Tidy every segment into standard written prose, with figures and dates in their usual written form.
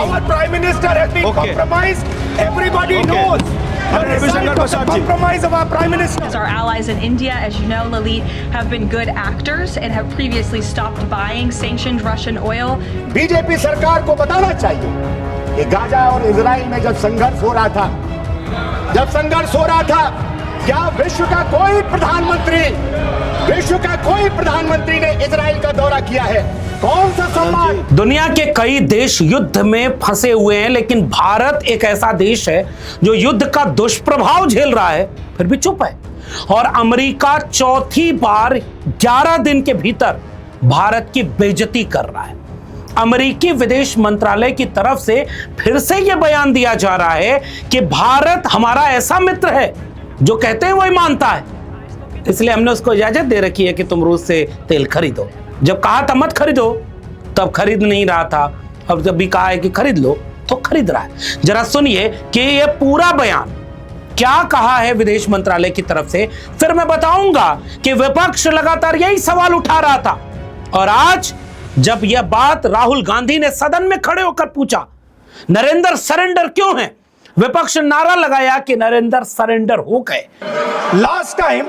Our Prime Minister has been compromised. Everybody knows. The compromise of our Prime Minister. Our allies in India, as you know, Lalit, have been good actors and have previously stopped buying sanctioned Russian oil. BJP सरकार को बताना चाहिए कि Gaza और Israel में जब संघर्ष हो रहा था, क्या विश्व का कोई प्रधानमंत्री ने इजराइल का दौरा किया है? कौन सा सम्मान? दुनिया के कई देश युद्ध में फंसे हुए हैं, लेकिन भारत एक ऐसा देश है जो युद्ध का दुष्प्रभाव झेल रहा है फिर भी चुप है। और अमेरिका चौथी बार 11 दिन के भीतर भारत की बेइज्जती कर रहा है। अमेरिकी विदेश मंत्रालय की तरफ से फिर से यह बयान दिया जा रहा है कि भारत हमारा ऐसा मित्र है जो कहते हैं वही मानता है, इसलिए हमने उसको इजाजत दे रखी है कि तुम रूस से तेल खरीदो। जब कहा था मत खरीदो तब खरीद नहीं रहा था, अब जब भी कहा है कि खरीद लो तो खरीद रहा है। जरा सुनिए कि यह पूरा बयान क्या कहा है विदेश मंत्रालय की तरफ से, फिर मैं बताऊंगा कि विपक्ष लगातार यही सवाल उठा रहा था। और आज जब यह बात राहुल गांधी ने सदन में खड़े होकर पूछा, नरेंद्र सरेंडर क्यों है, विपक्ष नारा लगाया कि नरेंद्र सरेंडर हो गए। Last time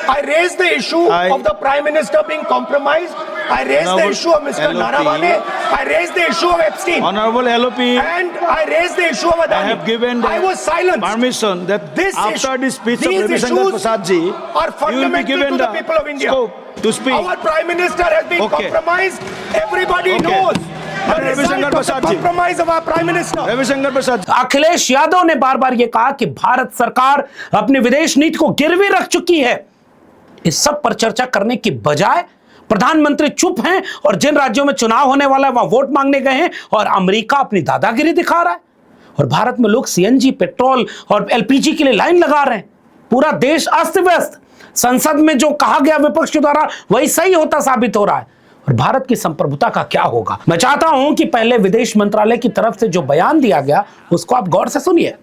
I raised the issue of the Prime Minister being compromised. I raised the issue of Mr. Naravane. I raised the issue of Epstein. Honorable LOP, and I raised the issue of Adani. I have given I was silenced. permission that This after the speech of these Ravi Shankar issues Prasad ji, are fundamental to the people of India. scope to speak. Our Prime Minister has been compromised. Everybody knows. The Ravi result Shankar of the Prasad ji. compromise of our Prime Minister. Ravi Shankar Prasad. Akhilesh Yadav ने बार बार यह कहा कि भारत सरकार अपनी विदेश नीति को गिरवी रख चुकी है। इस सब पर चर्चा करने की बजाय प्रधानमंत्री चुप हैं और जिन राज्यों में चुनाव होने वाला है वहां वोट मांगने गए हैं, और अमेरिका अपनी दादागिरी दिखा रहा है। और भारत में लोग सीएनजी, पेट्रोल और एलपीजी के लिए लाइन लगा रहे हैं। पूरा देश अस्त व्यस्त। संसद में जो कहा गया विपक्ष के द्वारा वही सही होता साबित हो रहा है। और भारत की संप्रभुता का क्या होगा? मैं चाहता हूं कि पहले विदेश मंत्रालय की तरफ से जो बयान दिया गया उसको आप गौर से सुनिए।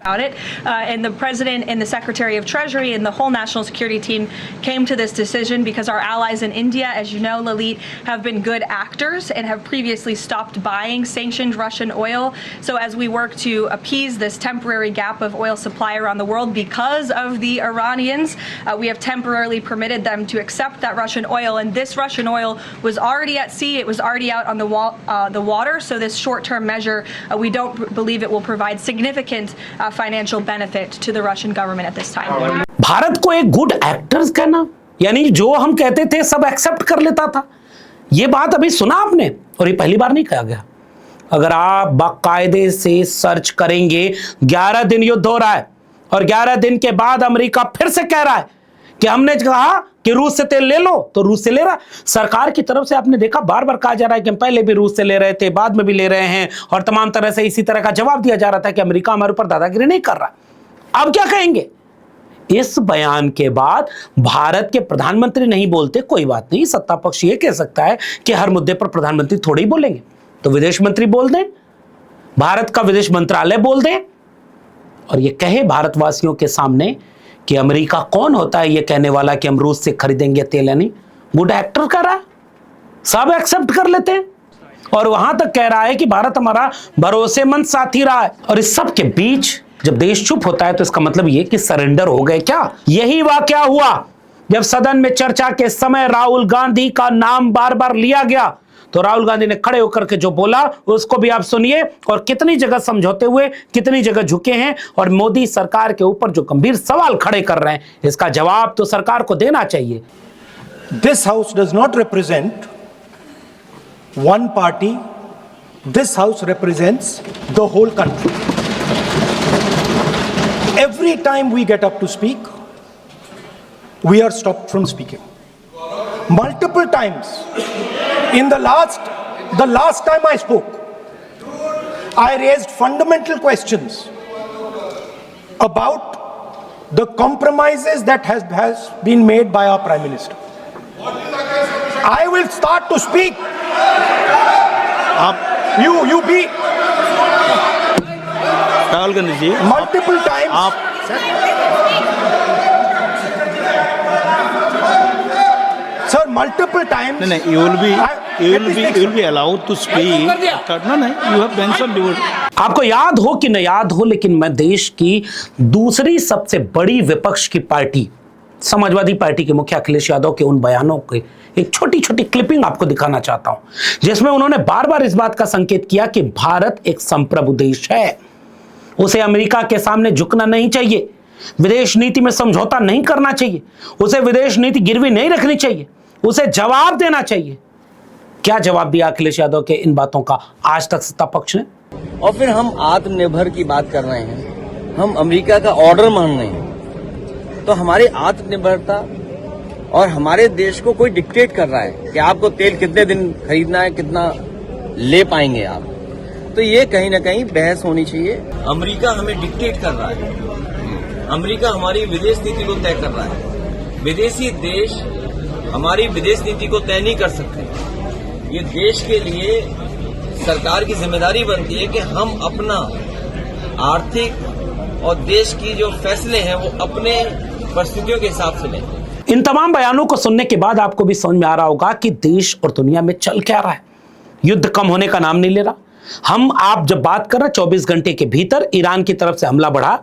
And the President and the Secretary of Treasury and the whole national security team came to this decision because our allies in India, as you know, Lalit, have been good actors and have previously stopped buying sanctioned Russian oil. So as we work to appease this temporary gap of oil supply around the world because of the Iranians, we have temporarily permitted them to accept that Russian oil. And this Russian oil was already at sea, it was already out on the water, so this short-term measure, we don't believe it will provide significant financial benefit to the Russian government at this time. Bharat को एक good actors कहना, यानी जो हम कहते थे सब accept कर लेता था। ये बात अभी सुना आपने, और ये पहली बार नहीं कहा गया। अगर आप बाकायदे से सर्च करेंगे, 11 दिन युद्ध हो रहा है और 11 दिन के बाद अमेरिका फिर से कह रहा है कि हमने कहा कि रूस से तेल ले लो तो रूस से ले रहा। सरकार की तरफ से आपने देखा बार बार कहा जा रहा है कि हम पहले भी रूस से ले रहे थे, बाद में भी ले रहे हैं, और तमाम तरह से इसी तरह का जवाब दिया जा रहा था कि अमेरिका हमारे ऊपर दादागिरी नहीं कर रहा। अब क्या कहेंगे? इस बयान के बाद भारत के प्रधानमंत्री नहीं बोलते, कोई बात नहीं, सत्ता पक्ष ये कह सकता है कि हर मुद्दे पर प्रधानमंत्री थोड़े ही बोलेंगे, तो विदेश मंत्री बोल दें, भारत का विदेश मंत्रालय बोल दें, और ये कहे भारतवासियों के सामने कि अमेरिका कौन होता है ये कहने वाला कि हम रूस से खरीदेंगे तेल। यानी गुड एक्टर कर रहा है, सब एक्सेप्ट कर लेते हैं, और वहां तक कह रहा है कि भारत हमारा भरोसेमंद साथी रहा है। और इस सब के बीच जब देश चुप होता है तो इसका मतलब ये कि सरेंडर हो गए क्या? यही वाकया हुआ जब सदन में चर्चा के समय राहुल गांधी का नाम बार बार लिया गया, तो राहुल गांधी ने खड़े होकर के जो बोला उसको भी आप सुनिए, और कितनी जगह समझौते हुए, कितनी जगह झुके हैं, और मोदी सरकार के ऊपर जो गंभीर सवाल खड़े कर रहे हैं, इसका जवाब तो सरकार को देना चाहिए। This house does not represent one party. This house represents the whole country. Every time we get up to speak, we are stopped from speaking. Multiple times. In the last time I spoke, I raised fundamental questions about the compromises that has been made by our Prime Minister. I will start to speak. You be Rahul Gandhi ji, multiple times. Sir, multiple times. No, you will be. you will be allowed to speak. No, no, you have mentioned your. आपको याद हो कि न याद हो, लेकिन मैं देश की दूसरी सबसे बड़ी विपक्ष की पार्टी समाजवादी पार्टी के मुखिया अखिलेश यादव के उन बयानों के एक छोटी छोटी क्लिपिंग आपको दिखाना चाहता हूं, जिसमें उन्होंने बार बार इस बात का संकेत किया कि भारत एक संप्रभु देश है, उसे अमेरिका के सामने झुकना नहीं चाहिए, विदेश नीति में समझौता नहीं करना चाहिए, उसे विदेश नीति गिरवी नहीं रखनी चाहिए, उसे जवाब देना चाहिए। क्या जवाब दिया अखिलेश यादव के इन बातों का आज तक सत्ता पक्ष ने? और फिर हम आत्मनिर्भर की बात कर रहे हैं, हम अमेरिका का ऑर्डर मान रहे हैं, तो हमारी आत्मनिर्भरता और हमारे देश को कोई डिक्टेट कर रहा है कि आपको तेल कितने दिन खरीदना है, कितना ले पाएंगे आप, तो ये कहीं ना कहीं बहस होनी चाहिए। अमेरिका हमें डिक्टेट कर रहा है, अमेरिका हमारी विदेश नीति को तय कर रहा है, विदेशी देश हमारी विदेश नीति को तय नहीं कर सकते। ये देश के लिए सरकार की जिम्मेदारी बनती है कि हम अपना आर्थिक और देश की जो फैसले हैं वो अपने परिस्थितियों के हिसाब से लें। इन तमाम बयानों को सुनने के बाद आपको भी समझ में आ रहा होगा कि देश और दुनिया में चल क्या रहा है। युद्ध कम होने का नाम नहीं ले रहा। हम आप जब बात कर रहे हैं 24 घंटे के भीतर ईरान की तरफ से हमला बढ़ा,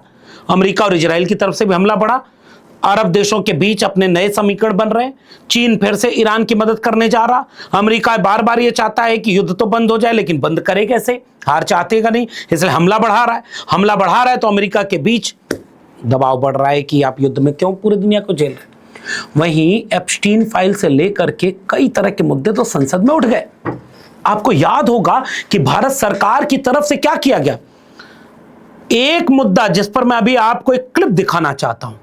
अमेरिका और इजराइल की तरफ से भी हमला बढ़ा, अरब देशों के बीच अपने नए समीकरण बन रहे हैं, चीन फिर से ईरान की मदद करने जा रहा, अमेरिका बार बार ये चाहता है कि युद्ध तो बंद हो जाए, लेकिन बंद करे कैसे, हार चाहतेगा नहीं, इसलिए हमला बढ़ा रहा है। हमला बढ़ा रहा है तो अमेरिका के बीच दबाव बढ़ रहा है कि आप युद्ध में क्यों पूरी दुनिया को झेल रहे। वहीं एप्स्टीन फाइल से लेकर के कई तरह के मुद्दे तो संसद में उठ गए। आपको याद होगा कि भारत सरकार की तरफ से क्या किया गया। एक मुद्दा जिस पर मैं अभी आपको एक क्लिप दिखाना चाहता हूं,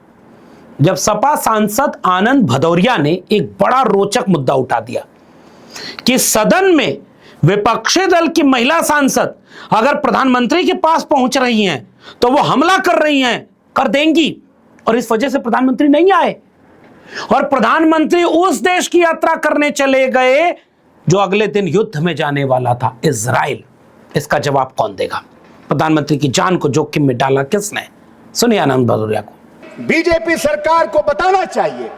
जब सपा सांसद आनंद भदौरिया ने एक बड़ा रोचक मुद्दा उठा दिया कि सदन में विपक्षी दल की महिला सांसद अगर प्रधानमंत्री के पास पहुंच रही हैं तो वो हमला कर रही हैं, कर देंगी, और इस वजह से प्रधानमंत्री नहीं आए और प्रधानमंत्री उस देश की यात्रा करने चले गए जो अगले दिन युद्ध में जाने वाला था, इजराइल। इसका जवाब कौन देगा? प्रधानमंत्री की जान को जोखिम में डाला किसने? सुनिए आनंद भदौरिया को। बीजेपी सरकार को बताना चाहिए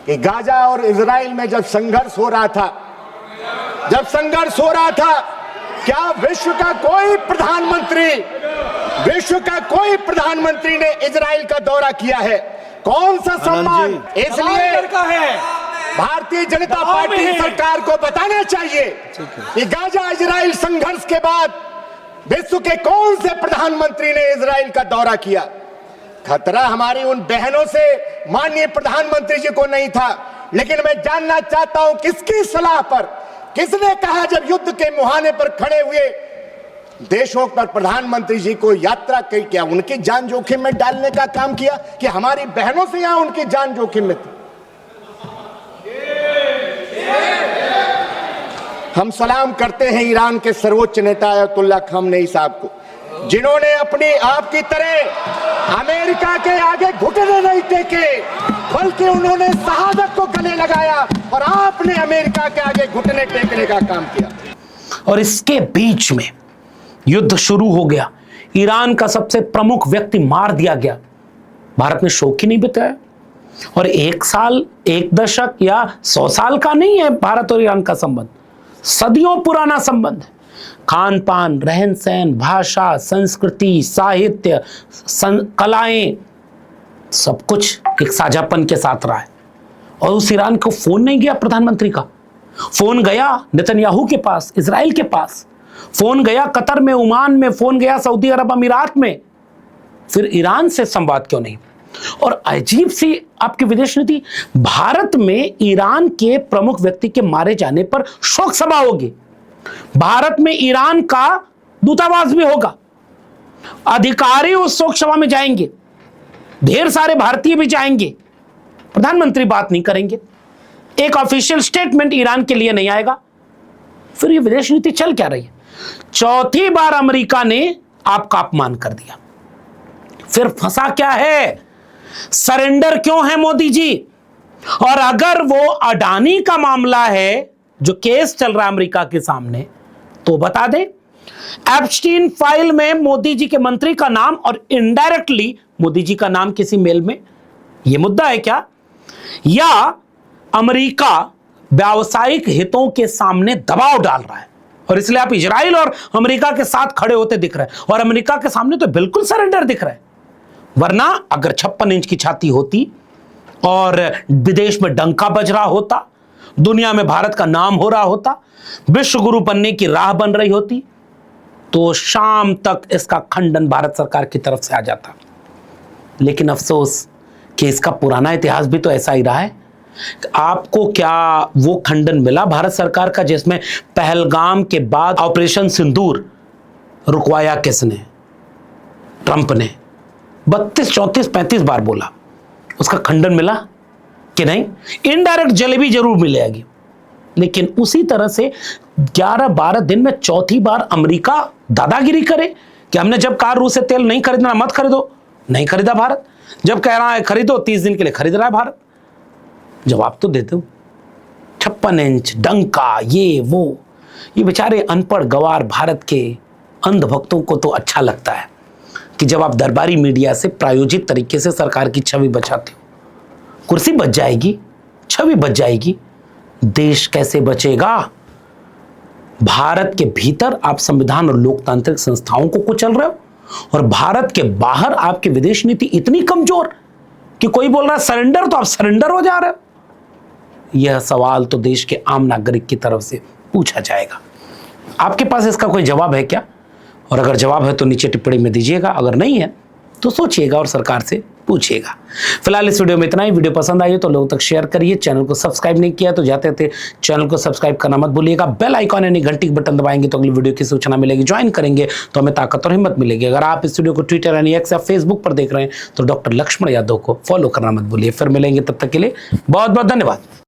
कि गाजा और इजराइल में जब संघर्ष हो रहा था, क्या विश्व का कोई प्रधानमंत्री ने इजराइल का दौरा किया है? कौन सा सम्मान? इसलिए भारतीय जनता पार्टी सरकार को बताना चाहिए कि गाजा इजराइल संघर्ष के बाद विश्व के कौन से प्रधानमंत्री ने इजराइल का दौरा किया। खतरा हमारी उन बहनों से माननीय प्रधानमंत्री जी को नहीं था, लेकिन मैं जानना चाहता हूं किसकी सलाह पर, किसने कहा जब युद्ध के मुहाने पर खड़े हुए देशों पर प्रधानमंत्री जी को यात्रा की, क्या उनकी जान जोखिम में डालने का काम किया कि हमारी बहनों से यहां उनकी जान जोखिम में थी? हम सलाम करते हैं ईरान के सर्वोच्च नेता अयतुल्ला खामनेई साहब को, जिन्होंने अपनी आपकी तरह अमेरिका के आगे घुटने नहीं टेके, बल्कि उन्होंने शहादत को गले लगाया और आपने अमेरिका के आगे घुटने टेकने का काम किया। और इसके बीच में युद्ध शुरू हो गया, ईरान का सबसे प्रमुख व्यक्ति मार दिया गया। भारत ने शोक ही नहीं बिताया। और 1 साल, 1 दशक या 100 साल का नहीं है भारत और ईरान का संबंध, सदियों पुराना संबंध है। खान पान, रहन सहन, भाषा, संस्कृति, साहित्य, कलाएं, सब कुछ एक साझापन के साथ रहा है। और उस ईरान को फोन नहीं गया प्रधानमंत्री का, फोन गया नेतन्याहू के पास, इजराइल के पास, फोन गया कतर में, ओमान में, फोन गया सऊदी अरब अमीरात में, फिर ईरान से संवाद क्यों नहीं? और अजीब सी आपकी विदेश नीति, भारत में ईरान के प्रमुख व्यक्ति के मारे जाने पर शोक सभा होगी, भारत में ईरान का दूतावास भी होगा, अधिकारी उस शोक सभा में जाएंगे, ढेर सारे भारतीय भी जाएंगे, प्रधानमंत्री बात नहीं करेंगे, एक ऑफिशियल स्टेटमेंट ईरान के लिए नहीं आएगा। फिर ये विदेश नीति चल क्या रही है? चौथी बार अमेरिका ने आपका अपमान कर दिया। फिर फंसा क्या है? सरेंडर क्यों है मोदी जी? और अगर वो अडानी का मामला है जो केस चल रहा है अमेरिका के सामने, तो बता दे एप्स्टीन फाइल में मोदी जी के मंत्री का नाम और इनडायरेक्टली मोदी जी का नाम किसी मेल में, यह मुद्दा है क्या? या अमेरिका व्यावसायिक हितों के सामने दबाव डाल रहा है, और इसलिए आप इजराइल और अमेरिका के साथ खड़े होते दिख रहे हैं, और अमेरिका के सामने तो बिल्कुल सरेंडर दिख रहा है। वरना अगर 56 इंच की छाती होती और विदेश में डंका बज रहा होता, दुनिया में भारत का नाम हो रहा होता, विश्व गुरु बनने की राह बन रही होती, तो शाम तक इसका खंडन भारत सरकार की तरफ से आ जाता। लेकिन अफसोस कि इसका पुराना इतिहास भी तो ऐसा ही रहा है। आपको क्या वो खंडन मिला भारत सरकार का जिसमें पहलगाम के बाद ऑपरेशन सिंदूर रुकवाया किसने? ट्रंप ने 32, 34, 35 बार बोला, उसका खंडन मिला कि नहीं? इनडायरेक्ट जलेबी जरूर मिलेगी, लेकिन उसी तरह से 11-12 दिन में चौथी बार अमेरिका दादागिरी करे कि हमने जब कहा रूस से तेल नहीं खरीदना मत खरीदो, नहीं खरीदा भारत। जब कह रहा है खरीदो, 30 दिन के लिए खरीद रहा है भारत। जवाब तो दे दो। 56 इंच डंका, ये बेचारे अनपढ़ गवार भारत के अंधभक्तों को तो अच्छा लगता है कि जब आप दरबारी मीडिया से प्रायोजित तरीके से सरकार की छवि बचाते हो, कुर्सी बच जाएगी, छवि बच जाएगी, देश कैसे बचेगा? भारत के भीतर आप संविधान और लोकतांत्रिक संस्थाओं को कुचल रहे हो, और भारत के बाहर आपकी विदेश नीति इतनी कमजोर कि कोई बोल रहा है सरेंडर, तो आप सरेंडर हो जा रहे हो। यह सवाल तो देश के आम नागरिक की तरफ से पूछा जाएगा। आपके पास इसका कोई जवाब है क्या? और अगर जवाब है तो नीचे टिप्पणी में दीजिएगा, अगर नहीं है तो सोचिएगा और सरकार से पूछिएगा। फिलहाल इस वीडियो में इतना ही। वीडियो पसंद आई तो लोगों तक शेयर करिए। चैनल को सब्सक्राइब नहीं किया तो जाते थे चैनल को सब्सक्राइब करना मत भूलिएगा। बेल आइकॉन यानी घंटी की बटन दबाएंगे तो अगली वीडियो की सूचना मिलेगी। ज्वाइन करेंगे तो हमें ताकत और हिम्मत मिलेगी। अगर आप इस वीडियो को ट्विटर यानी एक्स या फेसबुक पर देख रहे हैं तो डॉक्टर लक्ष्मण यादव को फॉलो करना मत भूलिए। फिर मिलेंगे, तब तक के लिए बहुत बहुत धन्यवाद।